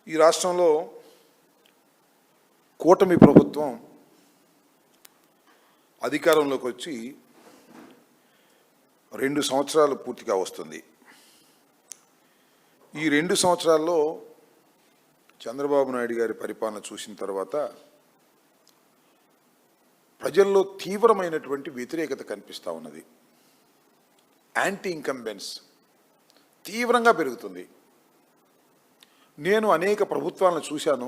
ఈ రాష్ట్రంలో కూటమి ప్రభుత్వం అధికారంలోకి వచ్చి 2 సంవత్సరాలు పూర్తిగా వస్తుంది. ఈ 2 సంవత్సరాల్లో చంద్రబాబు నాయుడు గారి పరిపాలన చూసిన తర్వాత ప్రజల్లో తీవ్రమైనటువంటి వ్యతిరేకత కనిపిస్తూ ఉన్నది. యాంటీ ఇన్కంబెన్స్ తీవ్రంగా పెరుగుతుంది. నేను అనేక ప్రభుత్వాలను చూశాను.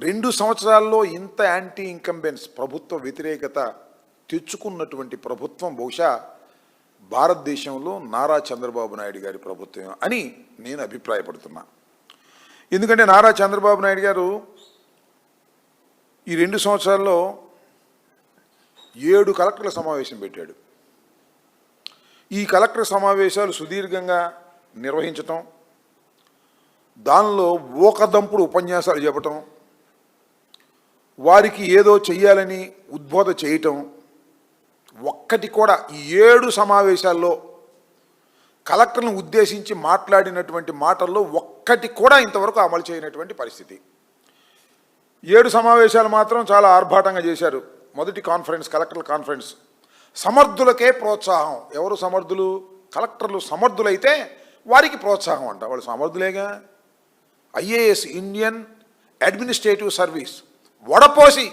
2 సంవత్సరాల్లో ఇంత యాంటీ ఇన్కంబెన్స్ ప్రభుత్వ వ్యతిరేకత తెచ్చుకున్నటువంటి ప్రభుత్వం బహుశా భారతదేశంలో నారా చంద్రబాబు నాయుడు గారి ప్రభుత్వం అని నేను అభిప్రాయపడుతున్నా. ఎందుకంటే నారా చంద్రబాబు నాయుడు గారు ఈ 2 సంవత్సరాల్లో 7 కలెక్టర్ల సమావేశం పెట్టాడు. ఈ కలెక్టర్ సమావేశాలు సుదీర్ఘంగా నిర్వహించటం, దానిలో ఊకదంపుడు ఉపన్యాసాలు చెప్పటం, వారికి ఏదో చెయ్యాలని ఉద్బోధ చేయటం, ఒక్కటి కూడా ఈ 7 సమావేశాల్లో కలెక్టర్లను ఉద్దేశించి మాట్లాడినటువంటి మాటల్లో ఒక్కటి కూడా ఇంతవరకు అమలు చేయనటువంటి పరిస్థితి. 7 సమావేశాలు మాత్రం చాలా ఆర్భాటంగా చేశారు. మొదటి కాన్ఫరెన్స్ కలెక్టర్ల కాన్ఫరెన్స్. సమర్థులకే ప్రోత్సాహం. ఎవరు సమర్థులు? కలెక్టర్లు సమర్థులైతే వారికి ప్రోత్సాహం అంట. వాళ్ళు సమర్థులేగా. ఐఏఎస్ ఇండియన్ అడ్మినిస్ట్రేటివ్ సర్వీస్ వడపోసి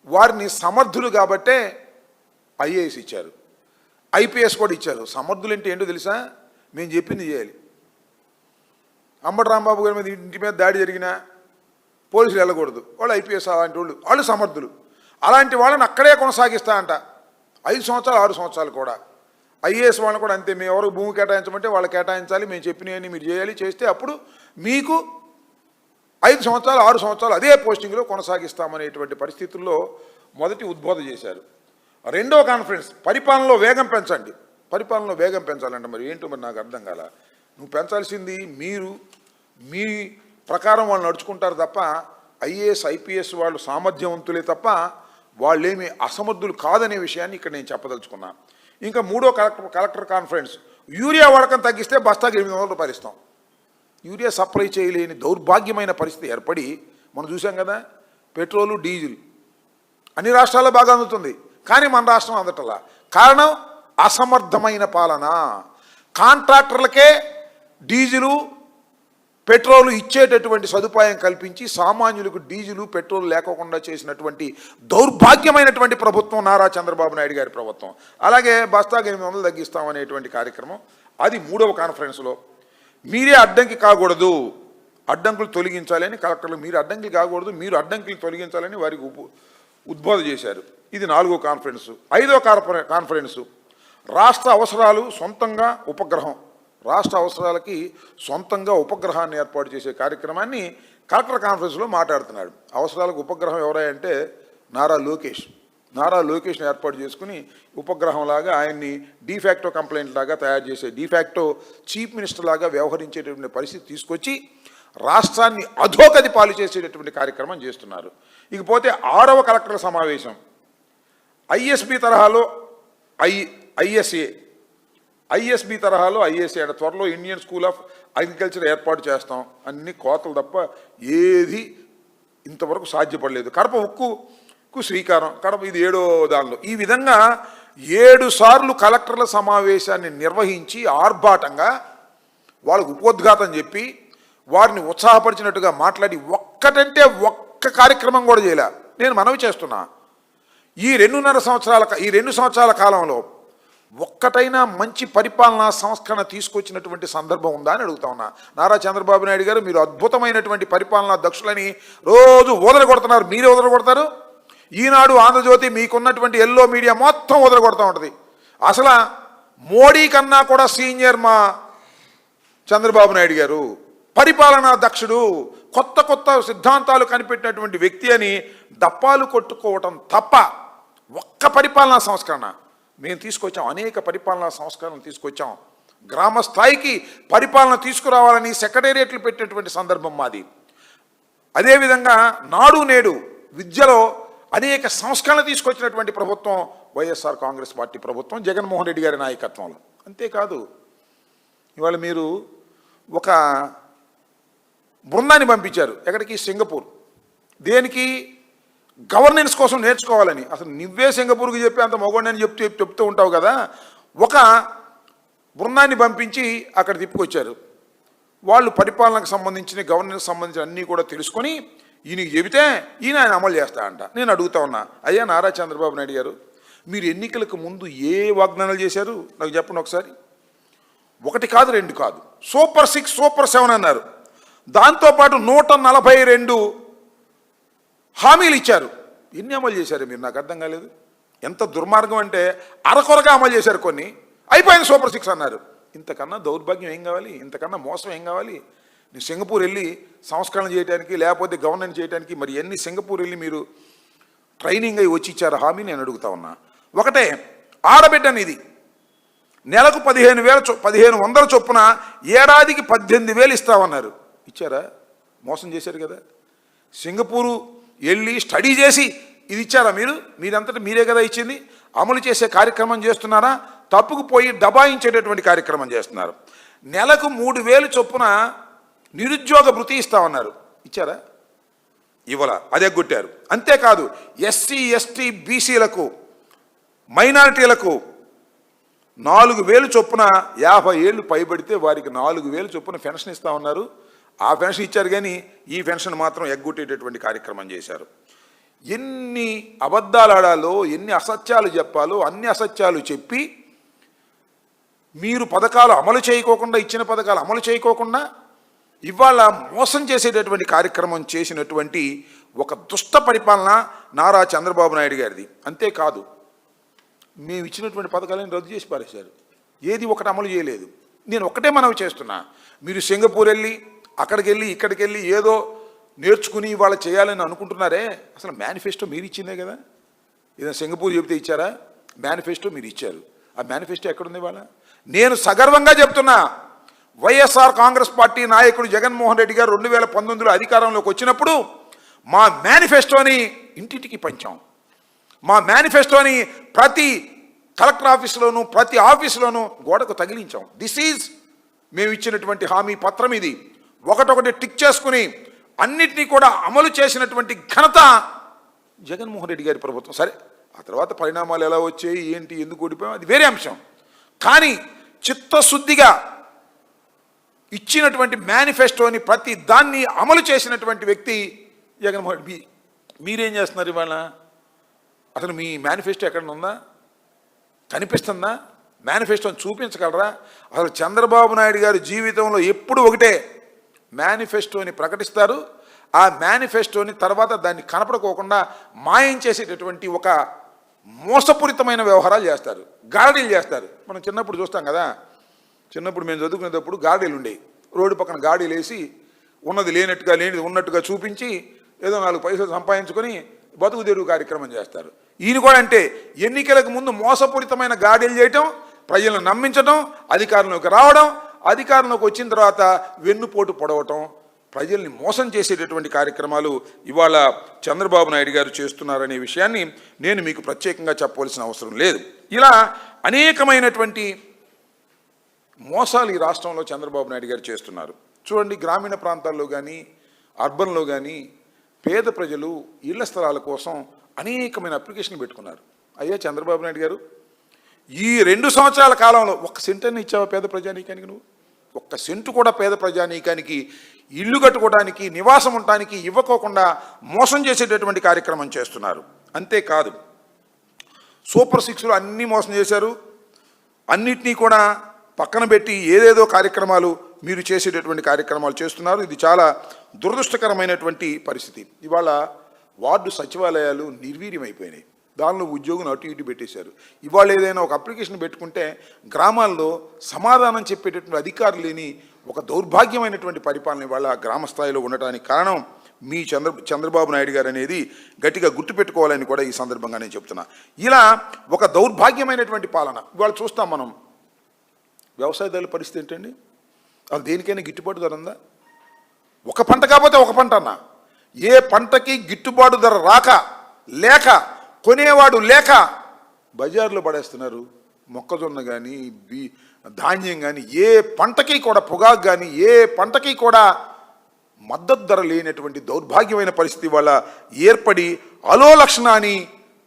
వారిని సమర్థులు కాబట్టే ఐఏఎస్ ఇచ్చారు, ఐపీఎస్ కూడా ఇచ్చారు. సమర్థులు అంటే ఏంటో తెలుసా? మేము చెప్పింది చేయాలి. అంబటి రాంబాబు గారి మీద ఇంటి మీద దాడి జరిగినా పోలీసులు వెళ్ళకూడదు, వాళ్ళు ఐపీఎస్ అలాంటి వాళ్ళు సమర్థులు. అలాంటి వాళ్ళని అక్కడే కొనసాగిస్తా అంట 5 సంవత్సరాలు 6 సంవత్సరాలు కూడా. ఐఏఎస్ వాళ్ళని కూడా అంతే. మేము ఎవరికి భూమి కేటాయించమంటే వాళ్ళు కేటాయించాలి, మేము చెప్పినవన్నీ మీరు చేయాలి. చేస్తే అప్పుడు మీకు 5 సంవత్సరాలు 6 సంవత్సరాలు అదే పోస్టింగ్లో కొనసాగిస్తామనేటువంటి పరిస్థితుల్లో మొదటి ఉద్బోధ చేశారు. రెండో కాన్ఫరెన్స్ పరిపాలనలో వేగం పెంచండి. పరిపాలనలో వేగం పెంచాలంటే మరి ఏంటో మరి నాకు అర్థం కాల. నువ్వు పెంచాల్సింది మీరు మీ ప్రకారం వాళ్ళు నడుచుకుంటారు తప్ప ఐఏఎస్ ఐపీఎస్ వాళ్ళు సామర్థ్యవంతులే తప్ప వాళ్ళేమి అసమర్థులు కాదనే విషయాన్ని ఇక్కడ నేను చెప్పదలుచుకున్నా. ఇంకా మూడో కలెక్టర్ కాన్ఫరెన్స్ యూరియా వాడకం తగ్గిస్తే బస్తాకి 800 రూపాయలు ఇస్తాం. యూరియా సప్లై చేయలేని దౌర్భాగ్యమైన పరిస్థితి ఏర్పడి మనం చూసాం కదా. పెట్రోలు డీజిల్ అన్ని రాష్ట్రాల్లో బాగా అందుతుంది, కానీ మన రాష్ట్రం అందటలా. కారణం అసమర్థమైన పాలన. కాంట్రాక్టర్లకే డీజిలు పెట్రోలు ఇచ్చేటటువంటి సదుపాయం కల్పించి సామాన్యులకు డీజిలు పెట్రోల్ లేకోకుండా చేసినటువంటి దౌర్భాగ్యమైనటువంటి ప్రభుత్వం నారా చంద్రబాబు నాయుడు గారి ప్రభుత్వం. అలాగే బస్తాకి 800 తగ్గిస్తామనేటువంటి కార్యక్రమం అది మూడవ కాన్ఫరెన్స్లో. మీరే అడ్డంకి కాకూడదు, అడ్డంకులు తొలగించాలి అని కలెక్టర్లు మీరు అడ్డంకులు కాకూడదు, మీరు అడ్డంకులు తొలగించాలని వారికి ఉద్బోధ చేశారు. ఇది 4వ కాన్ఫరెన్సు. 5వ కాన్ఫరెన్సు రాష్ట్ర అవసరాలు సొంతంగా ఉపగ్రహం. రాష్ట్ర అవసరాలకి సొంతంగా ఉపగ్రహాన్ని ఏర్పాటు చేసే కార్యక్రమాన్ని కలెక్టర్ కాన్ఫరెన్స్లో మాట్లాడుతున్నాడు. అవసరాలకు ఉపగ్రహం ఎవరంటే నారా లోకేష్ని ఏర్పాటు చేసుకుని ఉపగ్రహంలాగా ఆయన్ని డీఫాక్టో కంప్లైంట్ లాగా తయారు చేసే డీఫాక్టో చీఫ్ మినిస్టర్ లాగా వ్యవహరించేటటువంటి పరిస్థితి తీసుకొచ్చి రాష్ట్రాన్ని అధోగతి పాలు చేసేటటువంటి కార్యక్రమం చేస్తున్నారు. ఇకపోతే 6వ కలెక్టర్ల సమావేశం ఐఎస్బి తరహాలో ఐఎస్బి తరహాలో ఐఏఎస్ఏ త్వరలో ఇండియన్ స్కూల్ ఆఫ్ అగ్రికల్చర్ ఏర్పాటు చేస్తాం. అన్ని కోతలు తప్ప ఏది ఇంతవరకు సాధ్యపడలేదు. కడప ఉక్కుకు శ్రీకారం. కడప ఇది 7వ దానిలో. ఈ విధంగా 7 సార్లు కలెక్టర్ల సమావేశాన్ని నిర్వహించి ఆర్భాటంగా వాళ్ళకు ఉపోద్ఘాతం చెప్పి వారిని ఉత్సాహపరిచినట్టుగా మాట్లాడి ఒక్కటంటే ఒక్క కార్యక్రమం కూడా చేయలే. నేను మనవి చేస్తున్నా, ఈ 2 సంవత్సరాల కాలంలో ఒక్కటైనా మంచి పరిపాలనా సంస్కరణ తీసుకొచ్చినటువంటి సందర్భం ఉందా అని అడుగుతా ఉన్నా. నారా చంద్రబాబు నాయుడు గారు మీరు అద్భుతమైనటువంటి పరిపాలనా దక్షులని రోజు వదలగొడుతున్నారు. మీరే వదలగొడతారు. ఈనాడు ఆంధ్రజ్యోతి మీకున్నటువంటి ఎల్లో మీడియా మొత్తం వదలగొడతా ఉంటుంది. అసలు మోడీ కన్నా కూడా సీనియర్ మా చంద్రబాబు నాయుడు గారు, పరిపాలనా దక్షుడు, కొత్త సిద్ధాంతాలు కనిపెట్టినటువంటి వ్యక్తి అని దప్పాలు కొట్టుకోవటం తప్ప ఒక్క పరిపాలనా సంస్కరణ మేము తీసుకొచ్చాం. అనేక పరిపాలనా సంస్కరణలు తీసుకొచ్చాం. గ్రామ స్థాయికి పరిపాలన తీసుకురావాలని సెక్రటేరియట్లు పెట్టినటువంటి సందర్భం మాది. అదేవిధంగా నాడు నేడు విద్యలో అనేక సంస్కరణలు తీసుకొచ్చినటువంటి ప్రభుత్వం వైఎస్ఆర్ కాంగ్రెస్ పార్టీ ప్రభుత్వం, జగన్మోహన్ రెడ్డి గారి నాయకత్వంలో. అంతేకాదు ఇవాళ మీరు ఒక బృందాన్ని పంపించారు. ఎక్కడికి? సింగపూర్. దేనికి? గవర్నెన్స్ కోసం నేర్చుకోవాలని. అసలు నువ్వే సింగపూర్కి చెప్పి అంత మగోడని చెప్తూ ఉంటావు కదా. ఒక బృందాన్ని పంపించి అక్కడ తిప్పుకొచ్చారు. వాళ్ళు పరిపాలనకు సంబంధించిన, గవర్నెన్స్ సంబంధించిన అన్నీ కూడా తెలుసుకొని ఈయనకి చెబితే ఈయన అమలు చేస్తా అంట. నేను అడుగుతా ఉన్నా, అయ్యా నారా చంద్రబాబు నాయుడు గారు, మీరు ఎన్నికలకు ముందు ఏ వాగ్దానాలు చేశారు నాకు చెప్పండి ఒకసారి. 1 కాదు 2 కాదు, సూపర్ 6 సూపర్ 7 అన్నారు. దాంతోపాటు 142 హామీలు ఇచ్చారు. ఎన్ని అమలు చేశారు మీరు? నాకు అర్థం కాలేదు. ఎంత దుర్మార్గం అంటే అరకొరగా అమలు చేశారు కొన్ని, అయిపోయింది సూపర్ 6 అన్నారు. ఇంతకన్నా దౌర్భాగ్యం ఏం కావాలి? ఇంతకన్నా మోసం ఏం కావాలి? నేను సింగపూర్ వెళ్ళి సంస్కరణ చేయడానికి, లేకపోతే గవర్నెన్స్ చేయడానికి మరి ఎన్ని సింగపూర్ వెళ్ళి మీరు ట్రైనింగ్ అయ్యి వచ్చి ఇచ్చారు హామీ? నేను అడుగుతా ఉన్నా. ఒకటే, ఆడబిడ్డని ఇది నెలకు 15,100 చొప్పున ఏడాదికి 18,000 ఇస్తామన్నారు. ఇచ్చారా? మోసం చేశారు కదా. సింగపూరు వెళ్ళి స్టడీ చేసి ఇది ఇచ్చారా మీరు? మీరంతటా మీరే కదా ఇచ్చింది. అమలు చేసే కార్యక్రమం చేస్తున్నారా? తప్పుకు పోయి దబాయించేటటువంటి కార్యక్రమం చేస్తున్నారు. నెలకు 3,000 చొప్పున నిరుద్యోగ భృతి ఇస్తామన్నారు. ఇచ్చారా? ఇవ్వాల, అదే కొట్టారు. అంతేకాదు ఎస్సీ ఎస్టీ బీసీలకు, మైనారిటీలకు 4,000 చొప్పున 50 ఏళ్ళు పైబడితే వారికి 4,000 చొప్పున పెన్షన్ ఇస్తా ఉన్నారు. ఆ పెన్షన్ ఇచ్చారు, కానీ ఈ పెన్షన్ మాత్రం ఎగ్గొట్టేటటువంటి కార్యక్రమం చేశారు. ఎన్ని అబద్ధాలు ఆడాలో, ఎన్ని అసత్యాలు చెప్పాలో అన్ని అసత్యాలు చెప్పి మీరు పథకాలు అమలు చేయకోకుండా, ఇచ్చిన పథకాలు అమలు చేయకోకుండా ఇవాళ మోసం చేసేటటువంటి కార్యక్రమం చేసినటువంటి ఒక దుష్ట పరిపాలన నారా చంద్రబాబు నాయుడు గారిది. అంతేకాదు మేము ఇచ్చినటువంటి పథకాలను రద్దు చేసి పారేశారు. ఏది ఒకటి అమలు చేయలేదు. నేను ఒకటే మనవి చేస్తున్నా, మీరు సింగపూర్ వెళ్ళి అక్కడికి వెళ్ళి ఇక్కడికి వెళ్ళి ఏదో నేర్చుకుని ఇవాళ చేయాలని అనుకుంటున్నారే, అసలు మేనిఫెస్టో మీరు ఇచ్చిందే కదా. ఏదైనా సింగపూర్ చెబితే ఇచ్చారా? మేనిఫెస్టో మీరు ఇచ్చారు. ఆ మేనిఫెస్టో ఎక్కడుంది ఇవాళ? నేను సగర్వంగా చెప్తున్నా, వైఎస్ఆర్ కాంగ్రెస్ పార్టీ నాయకుడు జగన్మోహన్ రెడ్డి గారు 2019లో అధికారంలోకి వచ్చినప్పుడు మా మేనిఫెస్టోని ఇంటింటికి పంచాం. మా మేనిఫెస్టోని ప్రతి కలెక్టర్ ఆఫీసులోను, ప్రతి ఆఫీసులోనూ గోడకు తగిలించాం. దిస్ ఈజ్ మేము ఇచ్చినటువంటి హామీ పత్రం. ఇది ఒకటొకటి టిక్ చేసుకుని అన్నిటినీ కూడా అమలు చేసినటువంటి ఘనత జగన్మోహన్ రెడ్డి గారి ప్రభుత్వం. సరే, ఆ తర్వాత పరిణామాలు ఎలా వచ్చాయి, ఏంటి, ఎందుకు ఓడిపోయాం, అది వేరే అంశం. కానీ చిత్తశుద్ధిగా ఇచ్చినటువంటి మేనిఫెస్టోని ప్రతి దాన్ని అమలు చేసినటువంటి వ్యక్తి జగన్మోహన్ రెడ్డి. మీరేం చేస్తున్నారు ఇవాళ? అసలు మీ మేనిఫెస్టో ఎక్కడ ఉందా? కనిపిస్తుందా? మేనిఫెస్టోని చూపించగలరా? అసలు చంద్రబాబు నాయుడు గారి జీవితంలో ఎప్పుడు ఒకటే, మేనిఫెస్టోని ప్రకటిస్తారు, ఆ మేనిఫెస్టోని తర్వాత దాన్ని కనపడుకోకుండా మాయం చేసేటటువంటి ఒక మోసపూరితమైన వ్యవహారాలు చేస్తారు, గారడీలు చేస్తారు. మనం చిన్నప్పుడు చూస్తాం కదా, చిన్నప్పుడు మేము చదువుకునేటప్పుడు గారడీలు ఉండేవి. రోడ్డు పక్కన గాడీలు వేసి ఉన్నది లేనట్టుగా, లేనిది ఉన్నట్టుగా చూపించి ఏదో 4 పైసలు సంపాదించుకొని బతుకు తెరువు కార్యక్రమం చేస్తారు. ఈయన కూడా అంటే ఎన్నికలకు ముందు మోసపూరితమైన గాడీలు చేయటం, ప్రజలను నమ్మించడం, అధికారంలోకి రావడం, అధికారంలోకి వచ్చిన తర్వాత వెన్నుపోటు పొడవటం, ప్రజల్ని మోసం చేసేటటువంటి కార్యక్రమాలు ఇవాళ చంద్రబాబు నాయుడు గారు చేస్తున్నారనే విషయాన్ని నేను మీకు ప్రత్యేకంగా చెప్పవలసిన అవసరం లేదు. ఇలా అనేకమైనటువంటి మోసాలు ఈ రాష్ట్రంలో చంద్రబాబు నాయుడు గారు చేస్తున్నారు. చూడండి, గ్రామీణ ప్రాంతాల్లో కానీ అర్బన్లో కానీ పేద ప్రజలు ఇళ్ల స్థలాల కోసం అనేకమైన అప్లికేషన్లు పెట్టుకున్నారు. అయ్యా చంద్రబాబు నాయుడు గారు, ఈ 2 సంవత్సరాల కాలంలో 1 సెంట్ అని ఇచ్చావా పేద ప్రజానీకానికి? నువ్వు 1 సెంటు కూడా పేద ప్రజానీకానికి ఇల్లు కట్టుకోవడానికి, నివాసం ఉండటానికి ఇవ్వకోకుండా మోసం చేసేటటువంటి కార్యక్రమం చేస్తున్నారు. అంతేకాదు సూపర్ 6లో అన్నీ మోసం చేశారు. అన్నిటినీ కూడా పక్కన పెట్టి ఏదేదో కార్యక్రమాలు మీరు చేసేటటువంటి కార్యక్రమాలు చేస్తున్నారు. ఇది చాలా దురదృష్టకరమైనటువంటి పరిస్థితి. ఇవాళ వార్డు సచివాలయాలు నిర్వీర్యమైపోయినాయి. దానిలో ఉద్యోగులు అటు ఇటు పెట్టేశారు. ఇవాళ ఏదైనా ఒక అప్లికేషన్ పెట్టుకుంటే గ్రామాల్లో సమాధానం చెప్పేటటువంటి అధికారులు లేని ఒక దౌర్భాగ్యమైనటువంటి పరిపాలన ఇవాళ గ్రామ స్థాయిలో ఉండటానికి కారణం మీ చంద్రబాబు నాయుడు గారు అనేది గట్టిగా గుర్తుపెట్టుకోవాలని కూడా ఈ సందర్భంగా నేను చెప్తున్నా. ఇలా ఒక దౌర్భాగ్యమైనటువంటి పాలన ఇవాళ చూస్తాం మనం. వ్యవసాయదారుల పరిస్థితి ఏంటండి? అది దేనికైనా గిట్టుబాటు ధర ఉందా? ఒక పంట కాకపోతే ఒక పంట అన్న, ఏ పంటకి గిట్టుబాటు ధర రాక, లేక, కొనేవాడు లేక బజార్లో పడేస్తున్నారు. మొక్కజొన్న కానీ, ధాన్యం కానీ, ఏ పంటకి కూడా, పొగాకు కానీ ఏ పంటకి కూడా మద్దతు ధర లేనటువంటి దౌర్భాగ్యమైన పరిస్థితి ఇవాళ ఏర్పడి అలోలక్షణాన్ని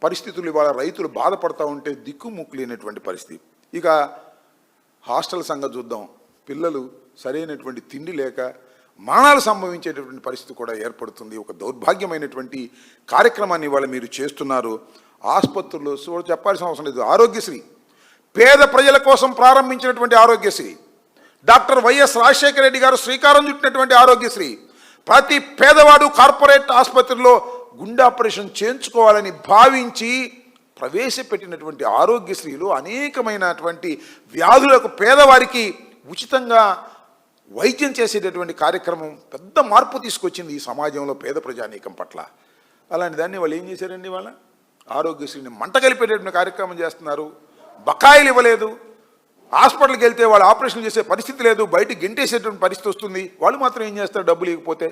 పరిస్థితులు ఇవాళ రైతులు బాధపడతా ఉంటే దిక్కుముక్కు లేనటువంటి పరిస్థితి. ఇక హాస్టల్ సంగతి చూద్దాం. పిల్లలు సరైనటువంటి తిండి లేక మరణాలు సంభవించేటటువంటి పరిస్థితి కూడా ఏర్పడుతుంది. ఒక దౌర్భాగ్యమైనటువంటి కార్యక్రమాన్ని ఇవాళ మీరు చేస్తున్నారు. ఆసుపత్రుల్లో చెప్పాల్సిన అవసరం లేదు. ఆరోగ్యశ్రీ, పేద ప్రజల కోసం ప్రారంభించినటువంటి ఆరోగ్యశ్రీ, డాక్టర్ వైఎస్ రాజశేఖర రెడ్డి గారు శ్రీకారం చుట్టినటువంటి ఆరోగ్యశ్రీ, ప్రతి పేదవాడు కార్పొరేట్ ఆసుపత్రిలో గుండె ఆపరేషన్ చేయించుకోవాలని భావించి ప్రవేశపెట్టినటువంటి ఆరోగ్యశ్రీలో అనేకమైనటువంటి వ్యాధులకు పేదవారికి ఉచితంగా వైద్యం చేసేటటువంటి కార్యక్రమం పెద్ద మార్పు తీసుకొచ్చింది ఈ సమాజంలో పేద ప్రజానీకం పట్ల. అలాంటి దాన్ని వాళ్ళు ఏం చేశారండి? వాళ్ళ ఆరోగ్యశ్రీని మంట కలిపేటటువంటి కార్యక్రమం చేస్తున్నారు. బకాయిలు ఇవ్వలేదు, హాస్పిటల్కి వెళ్తే వాళ్ళు ఆపరేషన్ చేసే పరిస్థితి లేదు, బయటికి గెంటేసేటువంటి పరిస్థితి వస్తుంది. వాళ్ళు మాత్రం ఏం చేస్తారు? డబ్బులు ఇవ్వకపోతే.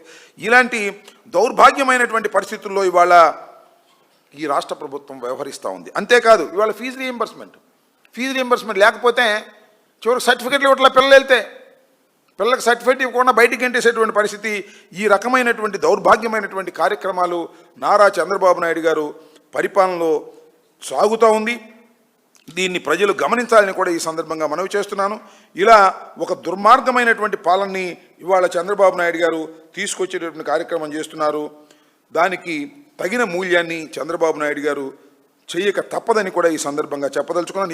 ఇలాంటి దౌర్భాగ్యమైనటువంటి పరిస్థితుల్లో ఇవాళ ఈ రాష్ట్ర ప్రభుత్వం వ్యవహరిస్తూ ఉంది. అంతేకాదు ఇవాళ ఫీజు రీయింబర్స్మెంట్ లేకపోతే చివరికి సర్టిఫికెట్లు ఇవ్వట్లా. పిల్లలు వెళ్తే పిల్లలకు సర్టిఫికెట్ ఇవ్వకుండా బయటికి గెంటేసేటువంటి పరిస్థితి. ఈ రకమైనటువంటి దౌర్భాగ్యమైనటువంటి కార్యక్రమాలు నారా చంద్రబాబు నాయుడు గారు పరిపాలనలో సాగుతూ ఉంది. దీన్ని ప్రజలు గమనించాలని కూడా ఈ సందర్భంగా మనవి చేస్తున్నాను. ఇలా ఒక దుర్మార్గమైనటువంటి పాలనని ఇవాళ చంద్రబాబు నాయుడు గారు తీసుకొచ్చేటటువంటి కార్యక్రమం చేస్తున్నారు. దానికి తగిన మూల్యాన్ని చంద్రబాబు నాయుడు గారు చేయక తప్పదని కూడా ఈ సందర్భంగా చెప్పదలుచుకున్నాను.